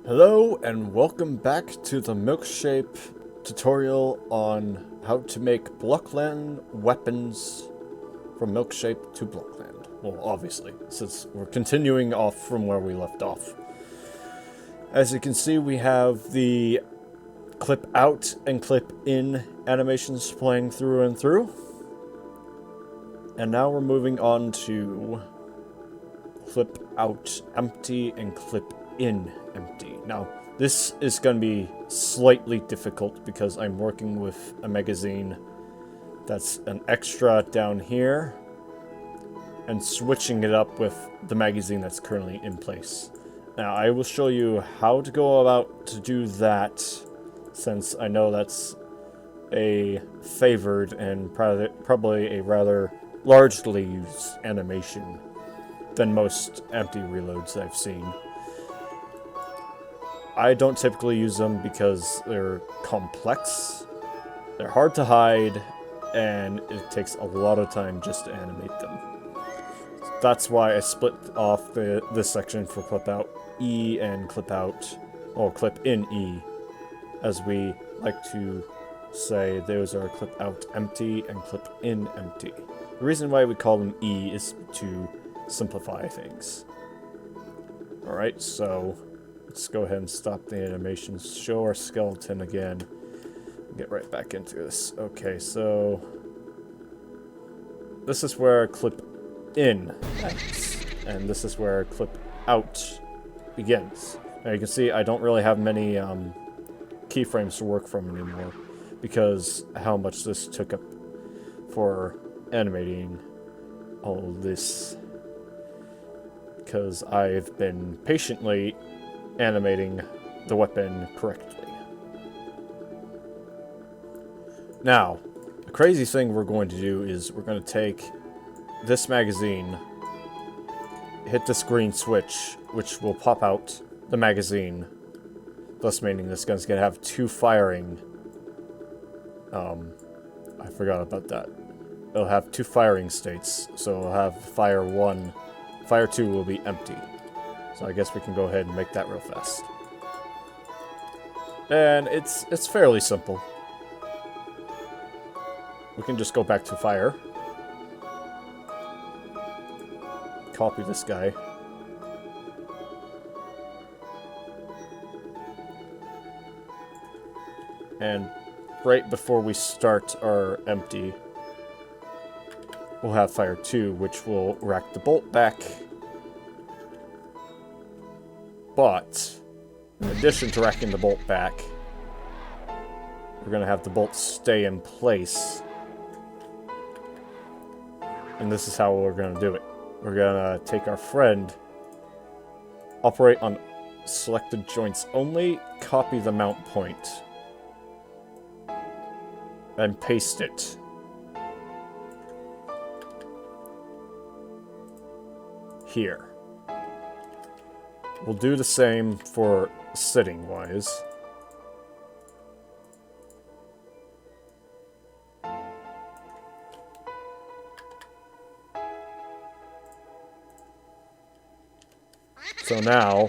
Hello and welcome back to the Milkshape tutorial on how to make Blockland weapons from Milkshape to Blockland. Well, obviously, since we're continuing off from where we left off. As you can see, we have the clip out and clip in animations playing through and through. And now we're moving on to clip out empty and clip in empty. Now, this is going to be slightly difficult because I'm working with a magazine that's an extra down here and switching it up with the magazine that's currently in place. Now, I will show you how to go about to do that, since I know that's a favored and probably a rather largely used animation than most empty reloads I've seen. I don't typically use them because they're complex, they're hard to hide, and it takes a lot of time just to animate them. That's why I split off this section for clip out E and clip out, or clip in E, as we like to say. Those are clip out empty and clip in empty. The reason why we call them E is to simplify things. Alright, so let's go ahead and stop the animations, show our skeleton again, get right back into this. Okay, so this is where clip in ends, and this is where clip out begins. Now you can see I don't really have many keyframes to work from anymore because how much this took up for animating all this, because I've been patiently animating the weapon correctly. Now, the crazy thing we're going to do is we're going to take this magazine, hit this green switch, which will pop out the magazine, thus meaning this gun's going to have two firing. I forgot about that. It'll have two firing states, so it'll have fire 1, fire 2 will be empty. So I guess we can go ahead and make that real fast. And it's fairly simple. We can just go back to fire. Copy this guy. And right before we start our empty, we'll have fire 2, which will rack the bolt back. But, in addition to racking the bolt back, we're going to have the bolt stay in place. And this is how we're going to do it. We're going to take our friend, operate on selected joints only, copy the mount point, and paste it. Here. We'll do the same for sitting-wise. So now,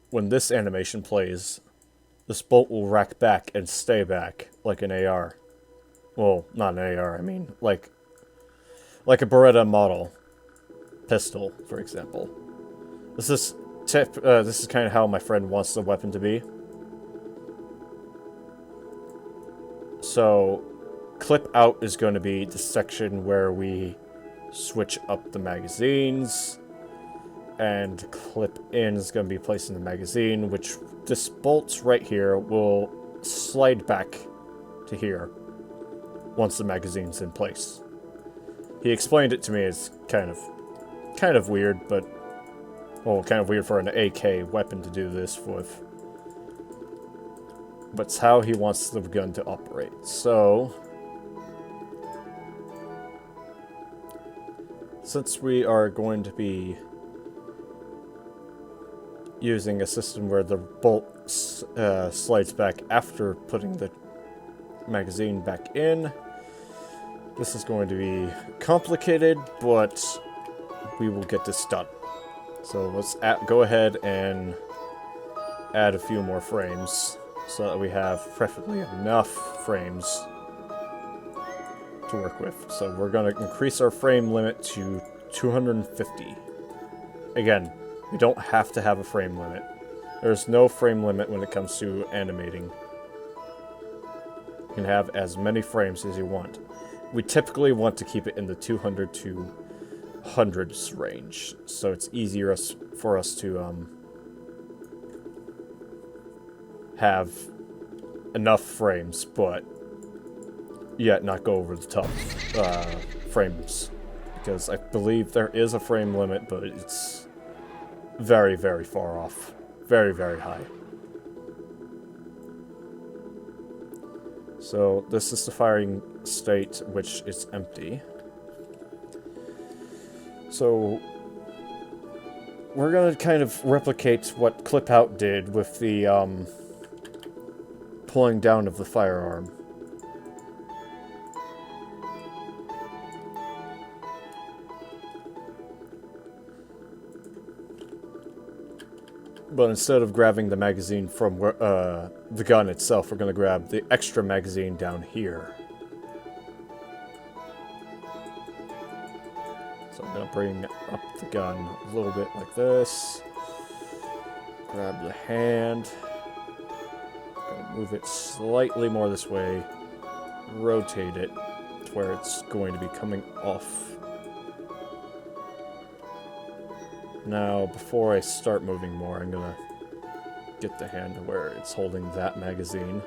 when this animation plays, this bolt will rack back and stay back like an AR. Well, not an AR, I mean, like a Beretta model pistol, for example. This is kind of how my friend wants the weapon to be. So, clip out is going to be the section where we switch up the magazines, and clip in is going to be placing the magazine, which this bolt right here will slide back to here once the magazine's in place. He explained it to me as kind of weird, but, well, kind of weird for an AK weapon to do this with. But it's how he wants the gun to operate. So, since we are going to be using a system where the bolt slides back after putting the magazine back in, this is going to be complicated, but we will get this done. So let's go ahead and add a few more frames so that we have preferably enough frames to work with. So we're going to increase our frame limit to 250. Again, we don't have to have a frame limit. There's no frame limit when it comes to animating. You can have as many frames as you want. We typically want to keep it in the 200 to hundreds range, so it's easier for us to have enough frames, but yet not go over the top frames, because I believe there is a frame limit, but it's very, very far off. Very, very high. So this is the firing state, which is empty. So we're going to kind of replicate what Clip Out did with the pulling down of the firearm. But instead of grabbing the magazine from the gun itself, we're going to grab the extra magazine down here. So I'm going to bring up the gun a little bit like this. Grab the hand. Going to move it slightly more this way. Rotate it to where it's going to be coming off. Now, before I start moving more, I'm going to get the hand to where it's holding that magazine.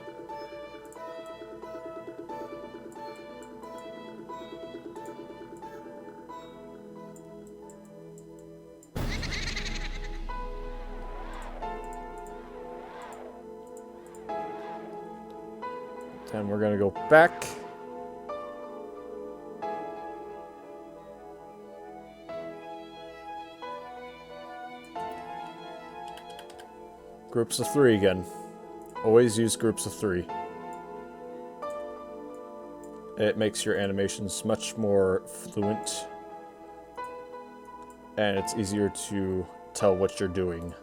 Then we're going to go back. Groups of 3 again. Always use groups of 3. It makes your animations much more fluent. And it's easier to tell what you're doing.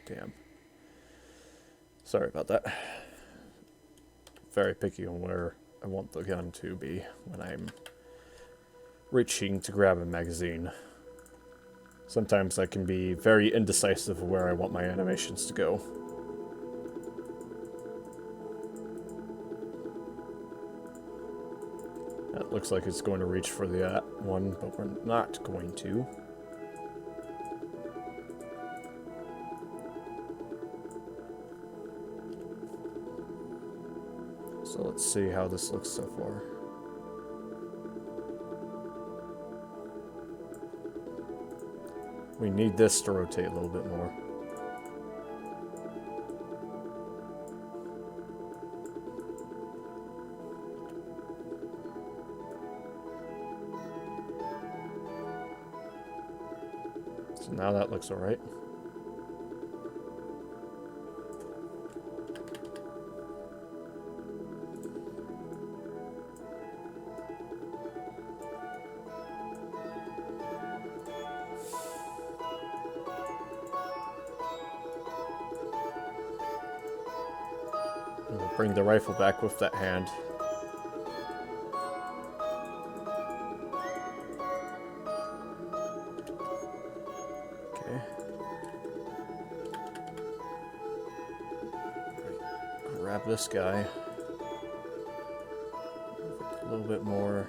Damn. Sorry about that. Very picky on where I want the gun to be when I'm reaching to grab a magazine. Sometimes I can be very indecisive of where I want my animations to go. That looks like it's going to reach for the one, but we're not going to. So let's see how this looks so far. We need this to rotate a little bit more. So now that looks alright. Bring the rifle back with that hand. Okay. Right. Grab this guy. A little bit more.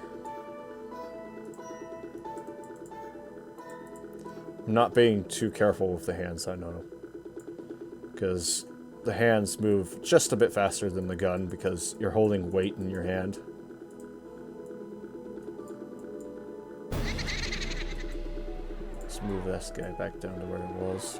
I'm not being too careful with the hands, I know. Because the hands move just a bit faster than the gun because you're holding weight in your hand. Let's move this guy back down to where it was.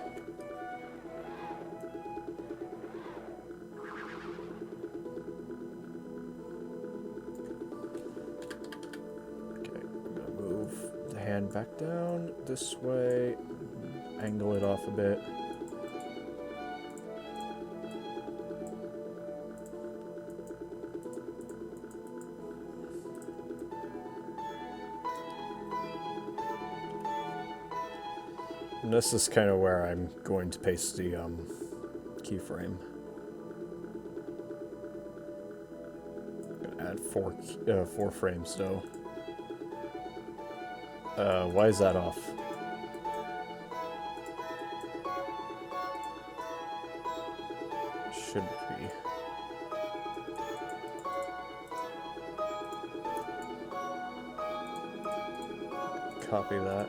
Okay, I'm gonna move the hand back down this way, angle it off a bit. And this is kind of where I'm going to paste the keyframe. Gonna add four frames though. Why is that off? Should be. Copy that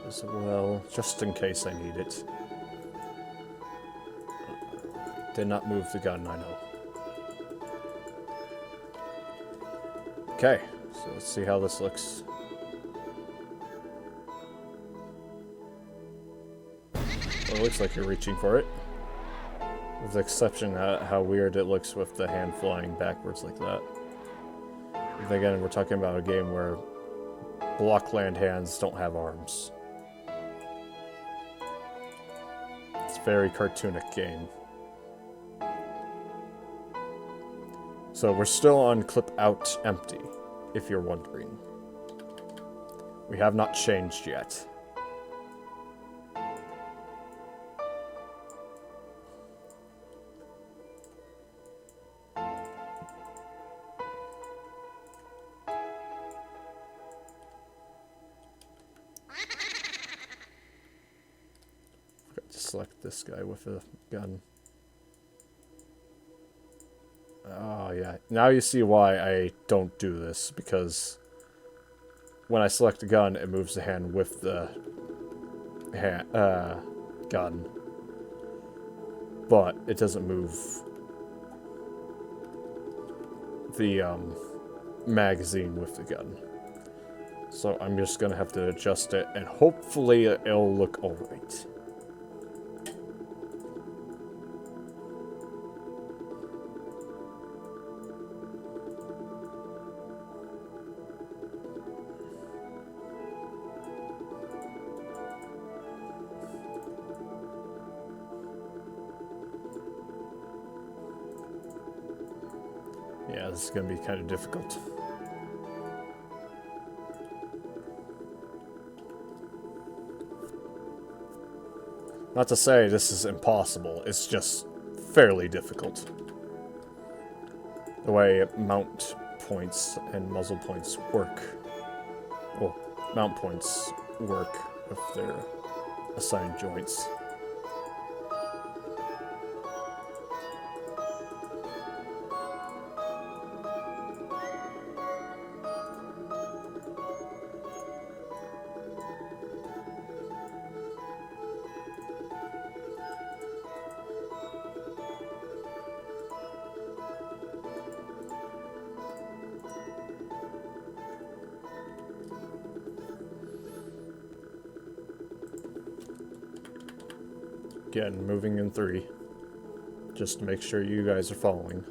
as well, just in case I need it. Did not move the gun, I know. Okay, so let's see how this looks. Well, it looks like you're reaching for it. With the exception of how weird it looks with the hand flying backwards like that. And again, we're talking about a game where Blockland hands don't have arms. It's a very cartoonic game. So we're still on clip out empty, if you're wondering. We have not changed yet. Select this guy with a gun. Oh yeah, now you see why I don't do this, because when I select a gun, it moves the hand with the gun, but it doesn't move the magazine with the gun. So I'm just gonna have to adjust it, and hopefully it'll look alright. Yeah, this is going to be kind of difficult. Not to say this is impossible, it's just fairly difficult. The way mount points and muzzle points work. Well, mount points work with their assigned joints. Again, moving in 3, just to make sure you guys are following.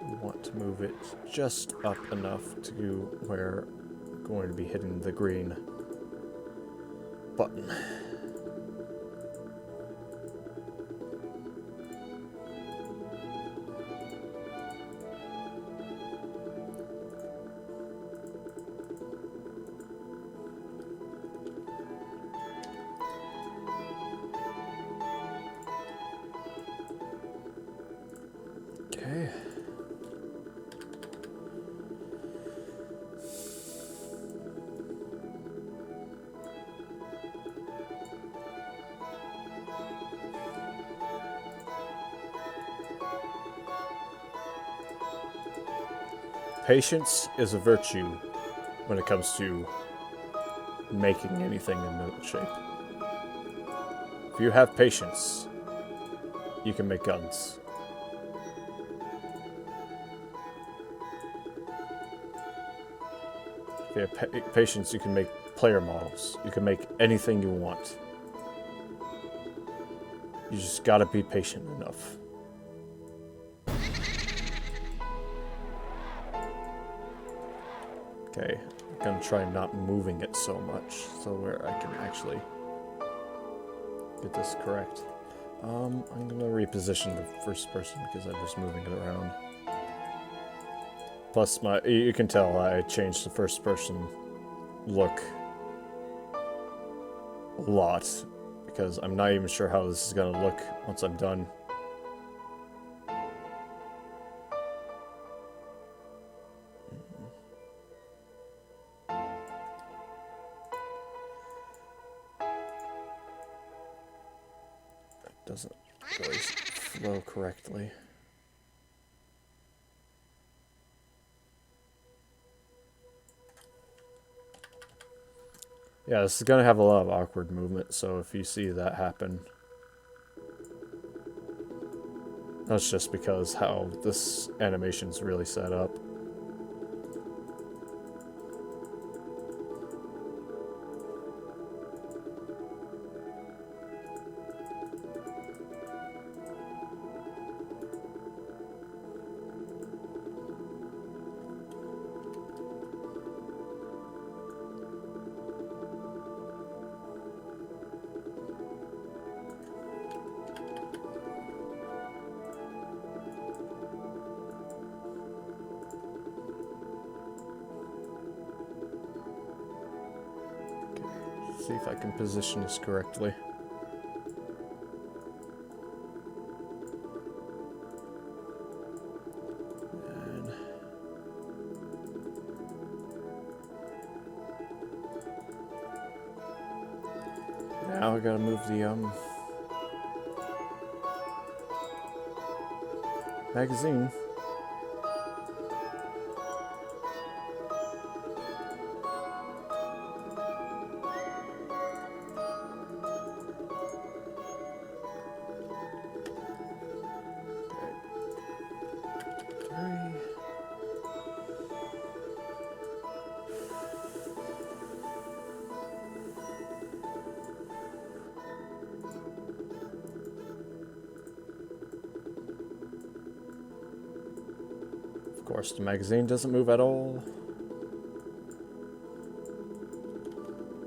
We want to move it just up enough to where we're going to be hitting the green button. Okay. Patience is a virtue when it comes to making anything in milk-shape. If you have patience, you can make guns. If you have patience, you can make player models. You can make anything you want. You just gotta be patient enough. Okay, I'm gonna try not moving it so much, so where I can actually get this correct. I'm gonna reposition the first person because I'm just moving it around. Plus, you can tell I changed the first person look a lot because I'm not even sure how this is gonna look once I'm done. It doesn't really flow correctly. Yeah, this is gonna have a lot of awkward movement, so if you see that happen, that's just because how this animation's really set up. See if I can position this correctly. And now I gotta move the magazine. Of course, the magazine doesn't move at all.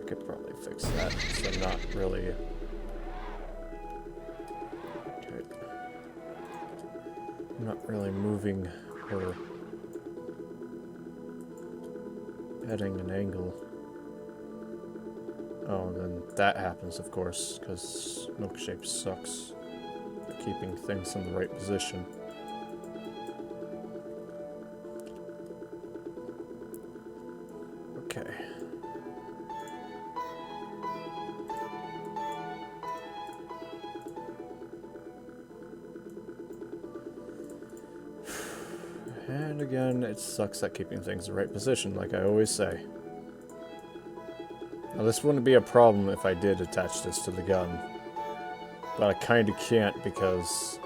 I could probably fix that, so I'm not really... Okay. I'm not really moving or adding an angle. Oh, then that happens, of course, because Milkshape sucks at keeping things in the right position. Okay. And again, it sucks at keeping things in the right position, like I always say. Now, this wouldn't be a problem if I did attach this to the gun, but I kinda can't because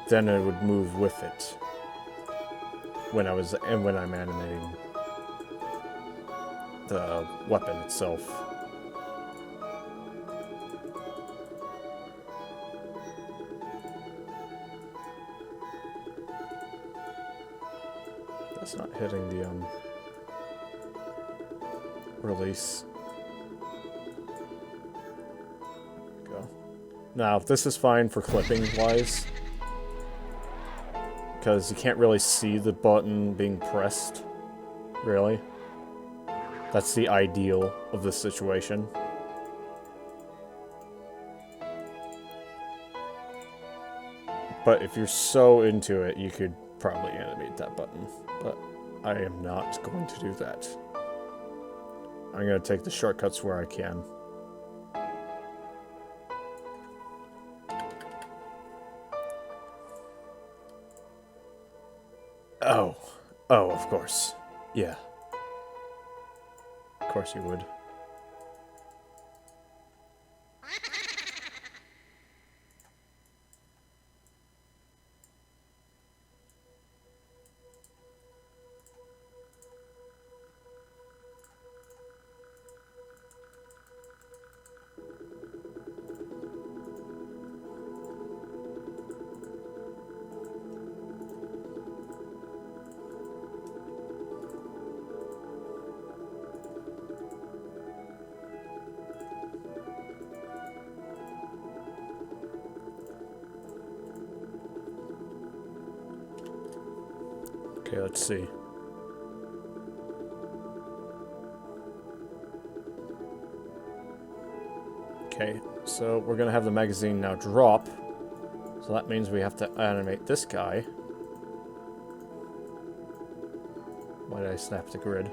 then it would move with it when I'm animating the weapon itself. That's not hitting the release. Go. Now, this is fine for clipping wise, because you can't really see the button being pressed, really. That's the ideal of this situation. But if you're so into it, you could probably animate that button. But I am not going to do that. I'm going to take the shortcuts where I can. Oh. Oh, of course. Yeah. Of course you would. Okay, let's see. Okay, so we're gonna have the magazine now drop. So that means we have to animate this guy. Why did I snap the grid?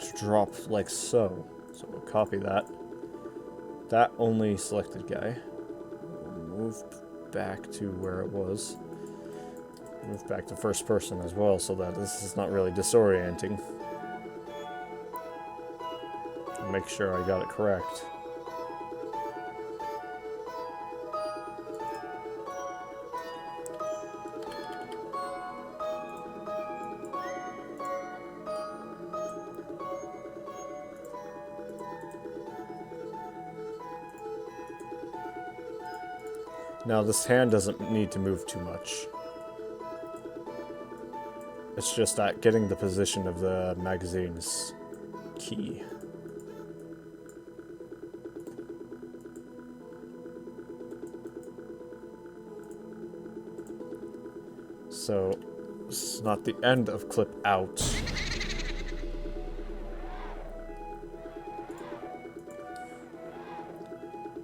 To drop like so. So we'll copy that. That only selected guy. We'll move back to where it was. Move back to first person as well, so that this is not really disorienting. Make sure I got it correct. Now this hand doesn't need to move too much. It's just that getting the position of the magazine is key. So, this is not the end of clip out.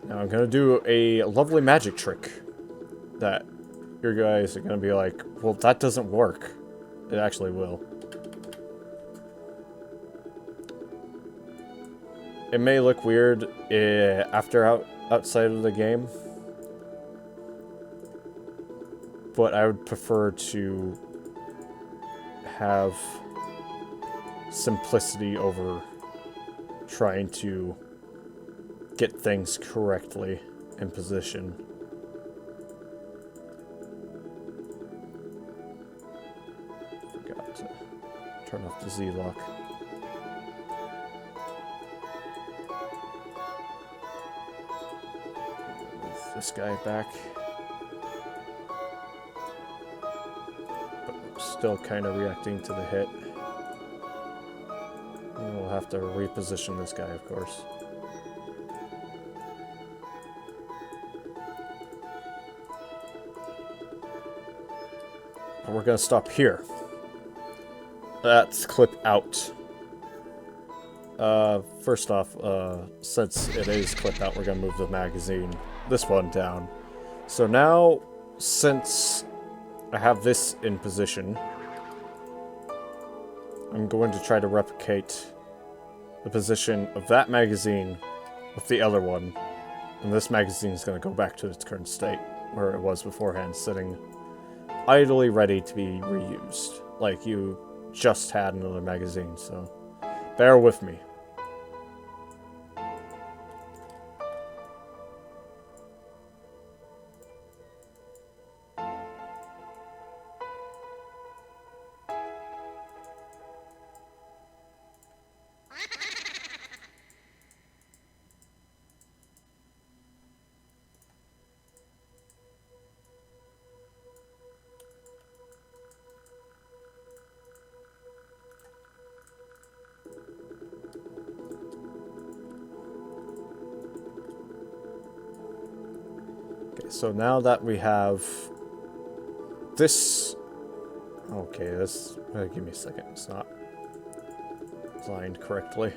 Now I'm gonna do a lovely magic trick that your guys are gonna be like, well, that doesn't work. It actually will. It may look weird outside of the game, but I would prefer to have simplicity over trying to get things correctly in position. Forgot to turn off the Z-lock. Move this guy back. Still kind of reacting to the hit. And we'll have to reposition this guy, of course. And we're gonna stop here. That's clip out. First off, since it is clipped out, we're gonna move the magazine, this one, down. So now, since I have this in position, I'm going to try to replicate the position of that magazine with the other one. And this magazine is going to go back to its current state, where it was beforehand, sitting idly ready to be reused. Like you just had another magazine, so bear with me. So now that we have this... Okay, this... give me a second. It's not designed correctly.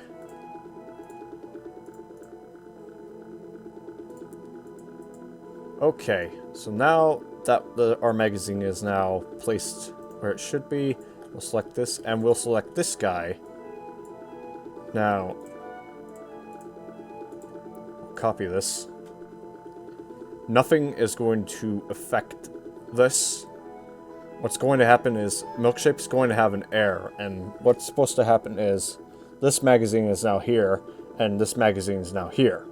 Okay, so now that our magazine is now placed where it should be, we'll select this, and we'll select this guy. Now, copy this. Nothing is going to affect this. What's going to happen is Milkshape's going to have an error, and what's supposed to happen is this magazine is now here, and this magazine is now here.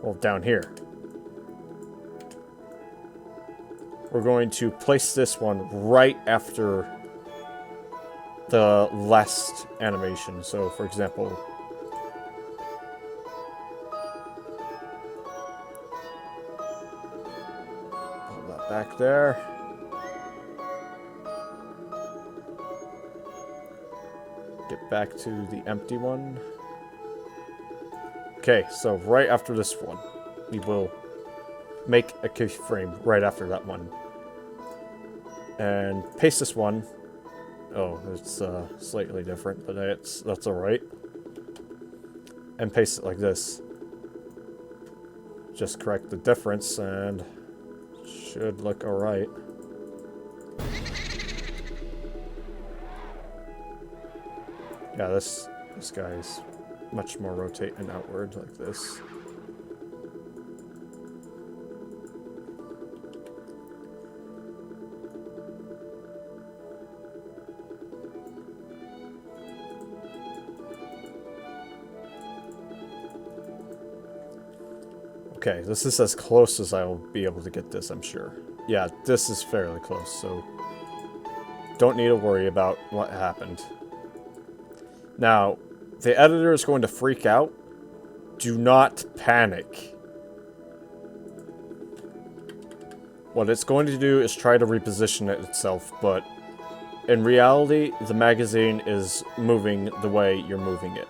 Well, down here. We're going to place this one right after the last animation. So, for example, back there. Get back to the empty one. Okay, so right after this one, we will make a keyframe right after that one. and paste this one. Oh, it's slightly different, but that's alright. And paste it like this. Just correct the difference, and should look alright. Yeah, this guy's much more rotating outward like this. Okay, this is as close as I will be able to get this, I'm sure. Yeah, this is fairly close, so don't need to worry about what happened. Now, the editor is going to freak out. Do not panic. What it's going to do is try to reposition it itself, but in reality, the magazine is moving the way you're moving it.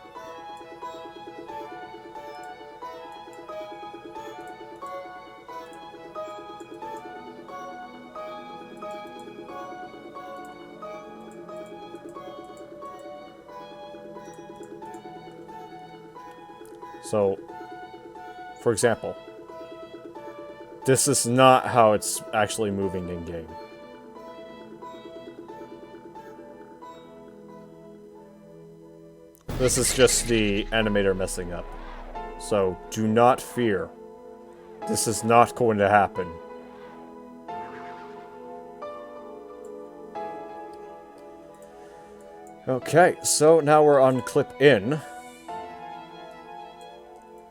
So, for example, this is not how it's actually moving in-game. This is just the animator messing up. So, do not fear. This is not going to happen. Okay, so now we're on clip in.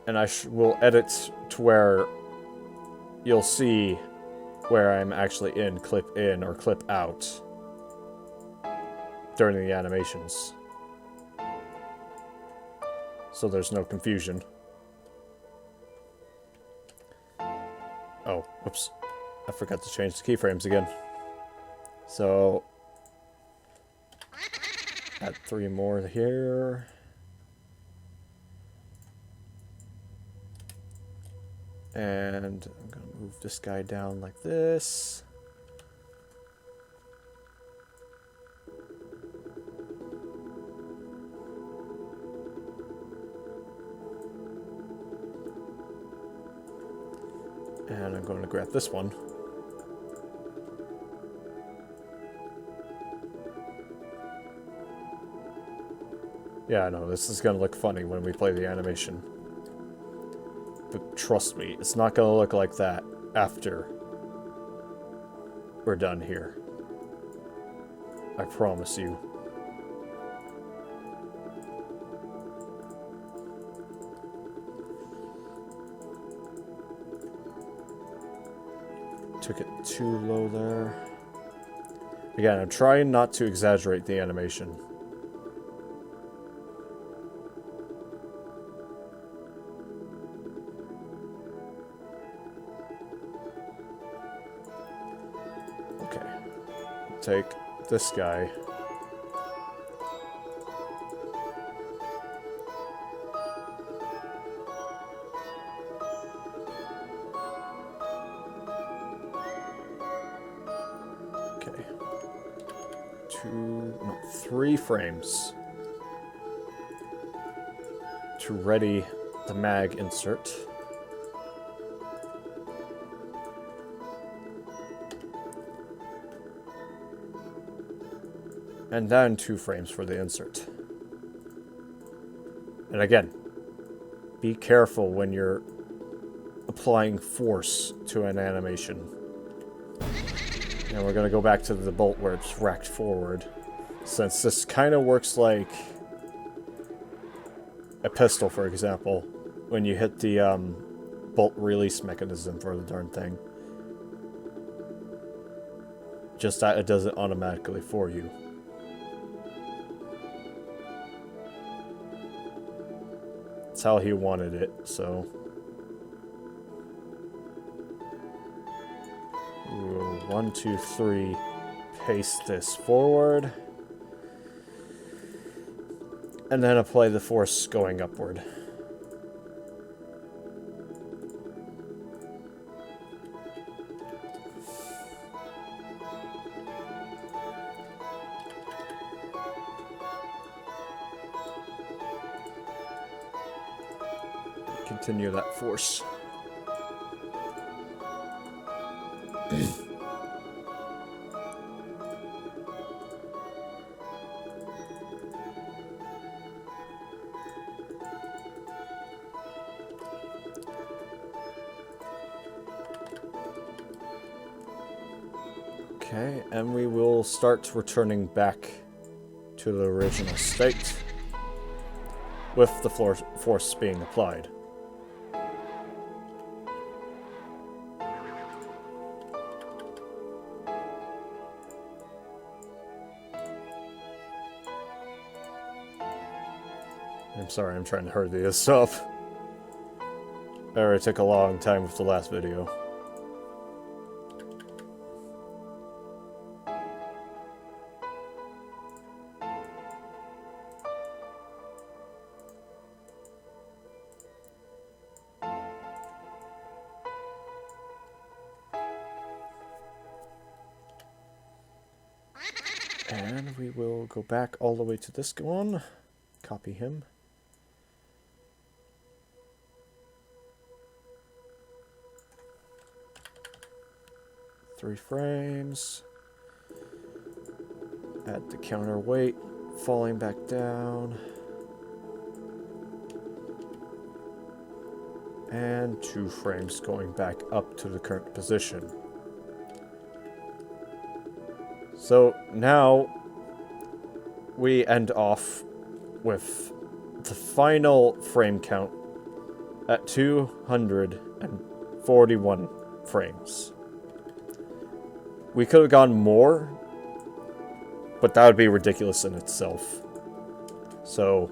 And I will edit to where you'll see where I'm actually in clip in or clip out during the animations. So there's no confusion. Oh, whoops. I forgot to change the keyframes again. So, add 3 more here. And I'm going to move this guy down like this. And I'm going to grab this one. Yeah, I know, this is going to look funny when we play the animation. But trust me, it's not going to look like that after we're done here. I promise you. Took it too low there. Again, I'm trying not to exaggerate the animation. Take this guy. Okay. 3 frames to ready the mag insert. And then 2 frames for the insert. And again, be careful when you're applying force to an animation. And we're going to go back to the bolt where it's racked forward, since this kind of works like a pistol, for example, when you hit the bolt release mechanism for the darn thing. Just that it does it automatically for you. That's how he wanted it, so. Ooh, 1, 2, 3. Paste this forward. And then apply the force going upward. continue that force. Okay, and we will start returning back to the original state with the force being applied. I'm sorry, I'm trying to hurry this up. It already took a long time with the last video. And we will go back all the way to this one. Copy him. Three frames. Add the counterweight, falling back down. And 2 frames going back up to the current position. So now we end off with the final frame count at 241 frames. We could have gone more, but that would be ridiculous in itself. So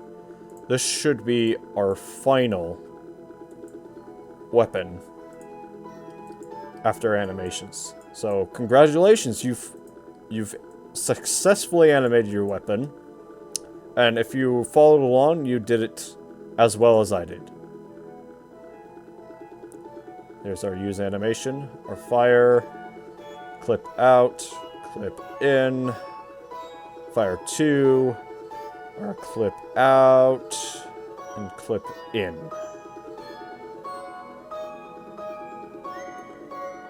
this should be our final weapon after animations. So congratulations, you've successfully animated your weapon, and if you followed along, you did it as well as I did. There's our use animation, our fire, clip out, clip in, fire 2, our clip out, and clip in.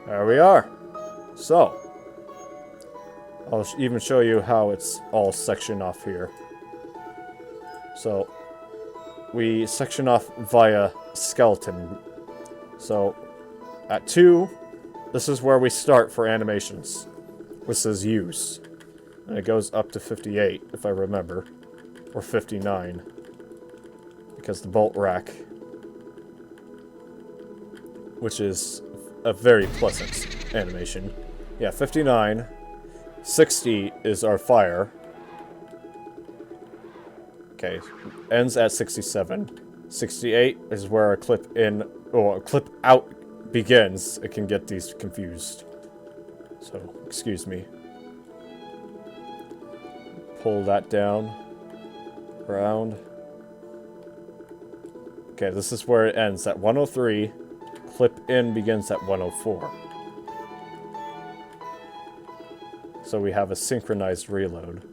There we are. So I'll even show you how it's all sectioned off here. So we section off via skeleton. So at 2, this is where we start for animations. This is use. And it goes up to 58, if I remember. Or 59. Because the bolt rack, which is a very pleasant animation. Yeah, 59. 60 is our fire. Okay, ends at 67. 68 is where our clip in, or clip out begins. It can get these confused. So, excuse me. Pull that down. Around. Okay, this is where it ends at 103. Clip in begins at 104. So we have a synchronized reload.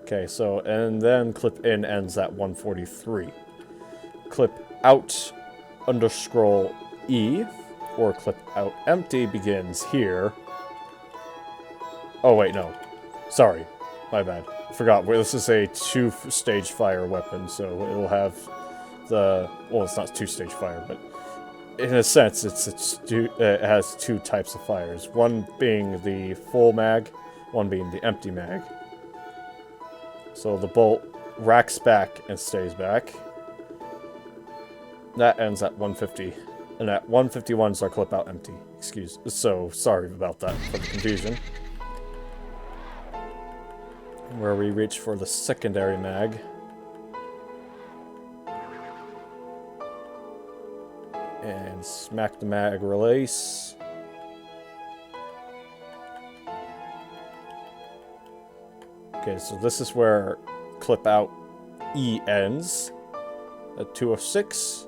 Okay, so, and then clip in ends at 143. Clip out underscroll E, or clip out empty begins here. Oh wait, no. Sorry. My bad. I forgot. This is a 2-stage fire weapon, so it'll have the... Well, it's not 2-stage fire, but in a sense, it has 2 types of fires. One being the full mag, one being the empty mag. So the bolt racks back and stays back. That ends at 150. And at 151 is our clip out empty. So sorry about that for the confusion. Where we reach for the secondary mag. And smack the mag release. Okay, so this is where clip out E ends at 206,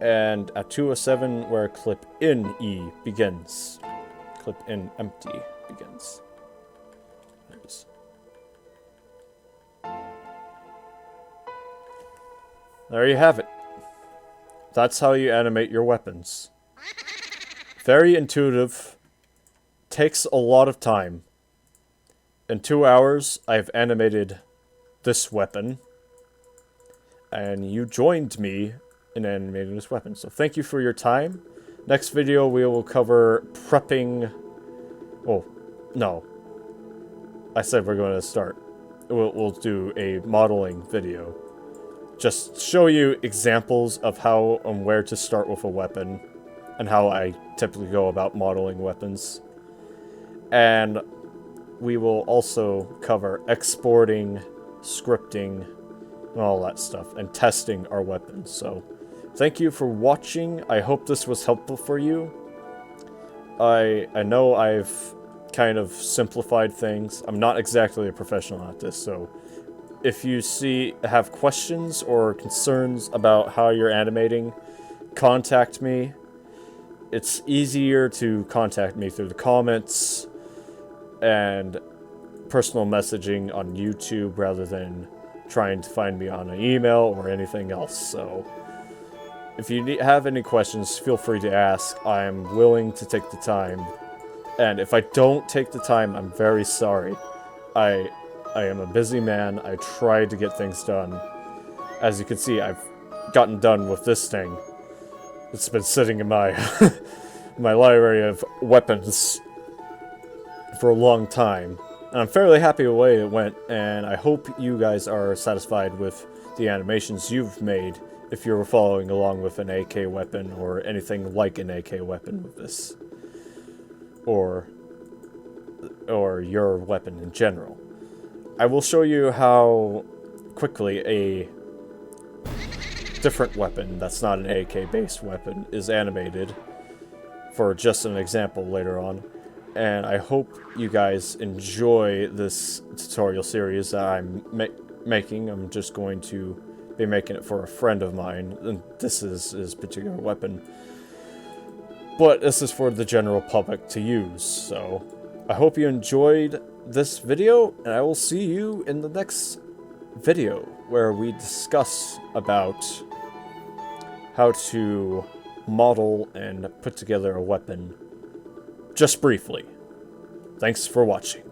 and at 207 where clip in E begins. Clip in empty begins. There it is. There you have it. That's how you animate your weapons. Very intuitive. Takes a lot of time. In 2 hours, I've animated this weapon. And you joined me in animating this weapon. So thank you for your time. Next video, we will cover prepping... Oh, no. I said we're going to start. We'll do a modeling video. Just show you examples of how and where to start with a weapon. And how I typically go about modeling weapons. And we will also cover exporting, scripting, and all that stuff. And testing our weapons. So, thank you for watching. I hope this was helpful for you. I know I've kind of simplified things. I'm not exactly a professional at this, so if you have questions or concerns about how you're animating, contact me. It's easier to contact me through the comments and personal messaging on YouTube rather than trying to find me on an email or anything else. So if you have any questions, feel free to ask. I'm willing to take the time. And if I don't take the time, I'm very sorry. I am a busy man. I try to get things done. As you can see, I've gotten done with this thing. It's been sitting in my my library of weapons for a long time. And I'm fairly happy with the way it went, and I hope you guys are satisfied with the animations you've made if you're following along with an AK weapon or anything like an AK weapon with this. Or your weapon in general. I will show you how quickly a different weapon that's not an AK-based weapon is animated for just an example later on. And I hope you guys enjoy this tutorial series that I'm making. I'm just going to be making it for a friend of mine, and this is his particular weapon. But this is for the general public to use, so I hope you enjoyed this video, and I will see you in the next video, where we discuss about how to model and put together a weapon, just briefly. Thanks for watching.